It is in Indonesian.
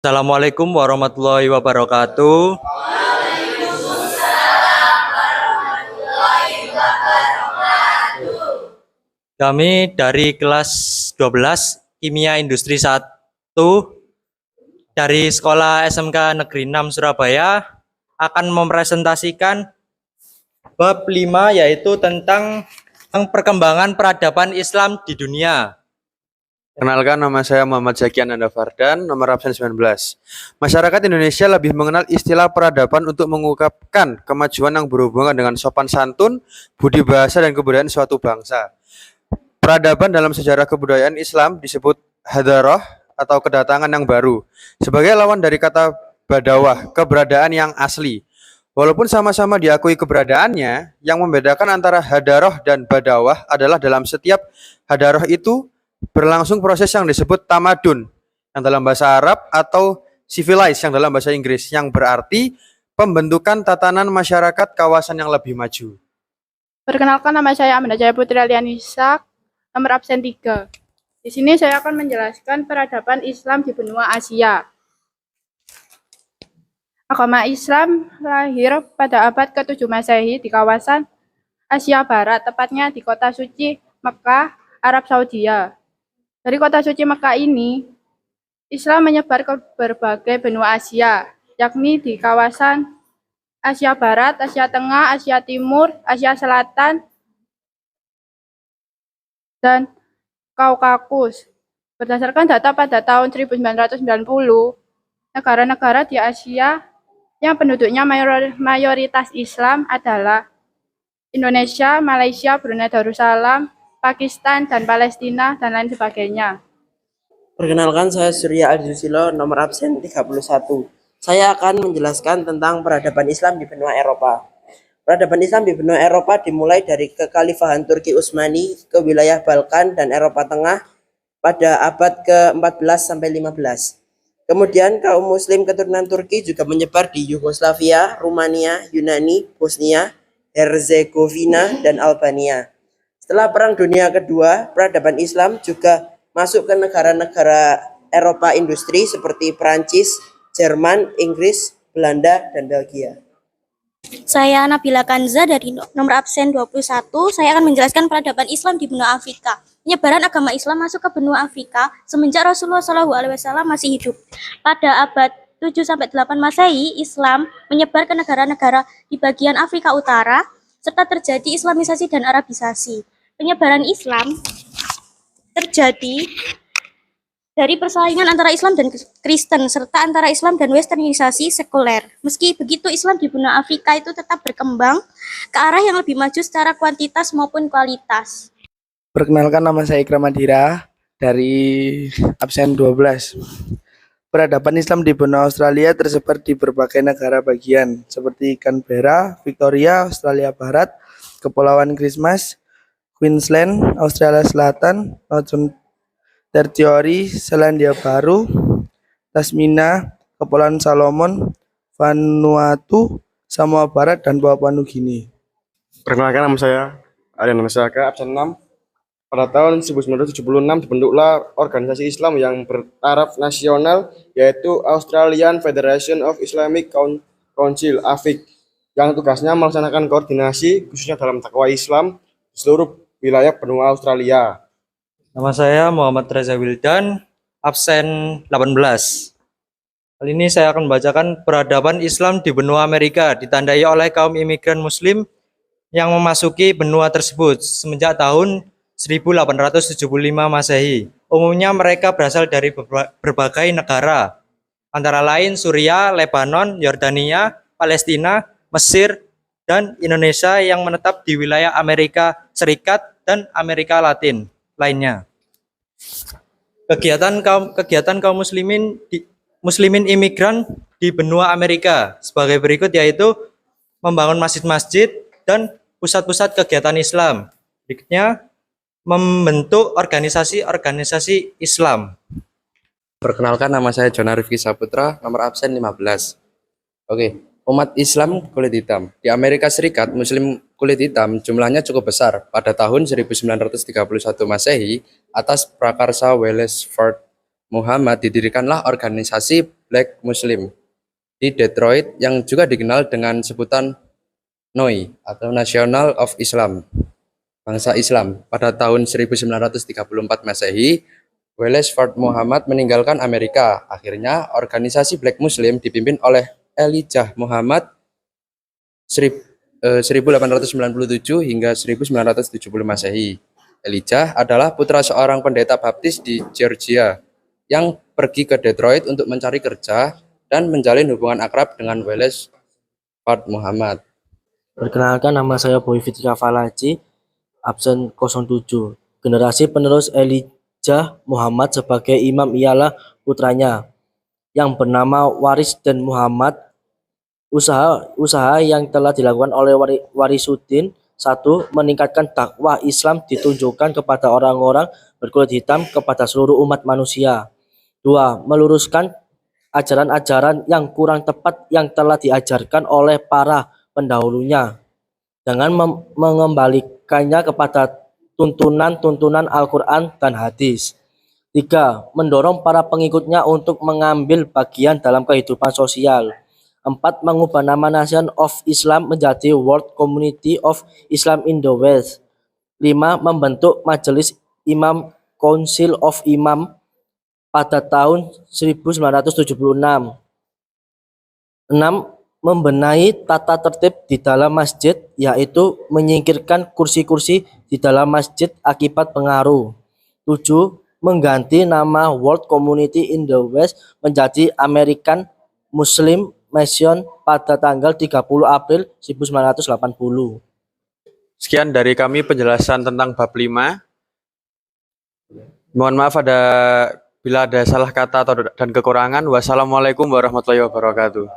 Assalamualaikum warahmatullahi wabarakatuh. Kami dari kelas 12 Kimia Industri 1 dari Sekolah SMK Negeri 6 Surabaya akan mempresentasikan bab 5 yaitu tentang perkembangan peradaban Islam di dunia. Kenalkan, nama saya Muhammad Zaki Ananda Fardan, nomor absen 19. Masyarakat Indonesia lebih mengenal istilah peradaban untuk mengungkapkan kemajuan yang berhubungan dengan sopan santun, budi bahasa, dan kebudayaan suatu bangsa. Peradaban dalam sejarah kebudayaan Islam disebut hadarah atau kedatangan yang baru, sebagai lawan dari kata badawah, keberadaan yang asli. Walaupun sama-sama diakui keberadaannya, yang membedakan antara hadarah dan badawah adalah dalam setiap hadarah itu berlangsung proses yang disebut tamadun yang dalam bahasa Arab atau civilized yang dalam bahasa Inggris, yang berarti pembentukan tatanan masyarakat kawasan yang lebih maju. Perkenalkan, nama saya Aminah Jaya Putri Alianisa, nomor absen 3. Di sini saya akan menjelaskan peradaban Islam di benua Asia. Agama Islam lahir pada abad ke-7 Masehi di kawasan Asia Barat, tepatnya di kota suci Mekah, Arab Saudi. Dari kota suci Mekah ini, Islam menyebar ke berbagai benua Asia, yakni di kawasan Asia Barat, Asia Tengah, Asia Timur, Asia Selatan, dan Kaukasus. Berdasarkan data pada tahun 1990, negara-negara di Asia yang penduduknya mayoritas Islam adalah Indonesia, Malaysia, Brunei Darussalam, Pakistan, dan Palestina, dan lain sebagainya. Perkenalkan, saya Surya Al-Jusilo, nomor absen 31. Saya akan menjelaskan tentang peradaban Islam di benua Eropa. Peradaban Islam di benua Eropa dimulai dari kekhalifahan Turki Utsmani ke wilayah Balkan dan Eropa Tengah pada abad ke-14 sampai 15. Kemudian kaum muslim keturunan Turki juga menyebar di Yugoslavia, Rumania, Yunani, Bosnia, Herzegovina, dan Albania. Setelah Perang Dunia Kedua, peradaban Islam juga masuk ke negara-negara Eropa industri seperti Perancis, Jerman, Inggris, Belanda, dan Belgia. Saya Nabila Kanza dari nomor absen 21. Saya akan menjelaskan peradaban Islam di benua Afrika. Penyebaran agama Islam masuk ke benua Afrika semenjak Rasulullah SAW masih hidup. Pada abad 7-8 Masehi, Islam menyebar ke negara-negara di bagian Afrika Utara, serta terjadi Islamisasi dan Arabisasi. Penyebaran Islam terjadi dari persaingan antara Islam dan Kristen, serta antara Islam dan westernisasi sekuler. Meski begitu, Islam di benua Afrika itu tetap berkembang ke arah yang lebih maju secara kuantitas maupun kualitas. Perkenalkan, nama saya Ikram Adhira dari absen 12. Peradaban Islam di benua Australia tersebar di berbagai negara bagian seperti Canberra, Victoria, Australia Barat, Kepulauan Christmas, Queensland, Australia Selatan, Northern Territory, Selandia Baru, Tasmania, Kepulauan Solomon, Vanuatu, Samoa Barat, dan Papua Nugini. Perkenalkan, nama saya Aryan Masaka, absen 6. Pada tahun 1976 dibentuklah organisasi Islam yang bertaraf nasional, yaitu Australian Federation of Islamic Council (AFIC), yang tugasnya melaksanakan koordinasi khususnya dalam dakwah Islam di seluruh wilayah benua Australia. Nama saya Muhammad Reza Wildan, absen 18. Kali ini saya akan membacakan peradaban Islam di benua Amerika ditandai oleh kaum imigran Muslim yang memasuki benua tersebut semenjak tahun 1875 Masehi. Umumnya mereka berasal dari berbagai negara, antara lain Suriah, Lebanon, Yordania, Palestina, Mesir, dan Indonesia yang menetap di wilayah Amerika Serikat dan Amerika Latin lainnya. Kegiatan kaum muslimin imigran di benua Amerika sebagai berikut, yaitu membangun masjid-masjid dan pusat-pusat kegiatan Islam. Berikutnya, membentuk organisasi-organisasi Islam. Perkenalkan, nama saya Jona Rifki Saputra, nomor absen 15. Umat Islam kulit hitam. Di Amerika Serikat, Muslim kulit hitam jumlahnya cukup besar. Pada tahun 1931 Masehi, atas prakarsa Wellesford Muhammad didirikanlah organisasi Black Muslim di Detroit yang juga dikenal dengan sebutan NOI atau National of Islam, bangsa Islam. Pada tahun 1934 Masehi, Wallace Fard Muhammad meninggalkan Amerika. Akhirnya, organisasi Black Muslim dipimpin oleh Elijah Muhammad 1897 hingga 1970 Masehi. Elijah adalah putra seorang pendeta baptis di Georgia yang pergi ke Detroit untuk mencari kerja dan menjalin hubungan akrab dengan Wallace Fard Muhammad. Perkenalkan, nama saya Boy Fitra Falaji, absen 07. Generasi penerus Elijah Muhammad sebagai imam ialah putranya yang bernama Waris dan Muhammad. Usaha yang telah dilakukan oleh Warisuddin: 1. Meningkatkan dakwah Islam ditunjukkan kepada orang-orang berkulit hitam kepada seluruh umat manusia. 2. Meluruskan ajaran-ajaran yang kurang tepat yang telah diajarkan oleh para pendahulunya dengan mengembalikannya kepada tuntunan-tuntunan Al-Quran dan hadis. 3. Mendorong para pengikutnya untuk mengambil bagian dalam kehidupan sosial. 4. Mengubah nama Nation of Islam menjadi World Community of Islam in the West. 5. Membentuk Majelis Imam Council of Imam pada tahun 1976. 6. Membenahi tata tertib di dalam masjid, yaitu menyingkirkan kursi-kursi di dalam masjid akibat pengaruh. 7. Mengganti nama World Community in the West menjadi American Muslim Mission pada tanggal 30 April 1980. Sekian dari kami penjelasan tentang bab 5. Mohon maaf bila ada salah kata dan kekurangan. Wassalamualaikum warahmatullahi wabarakatuh.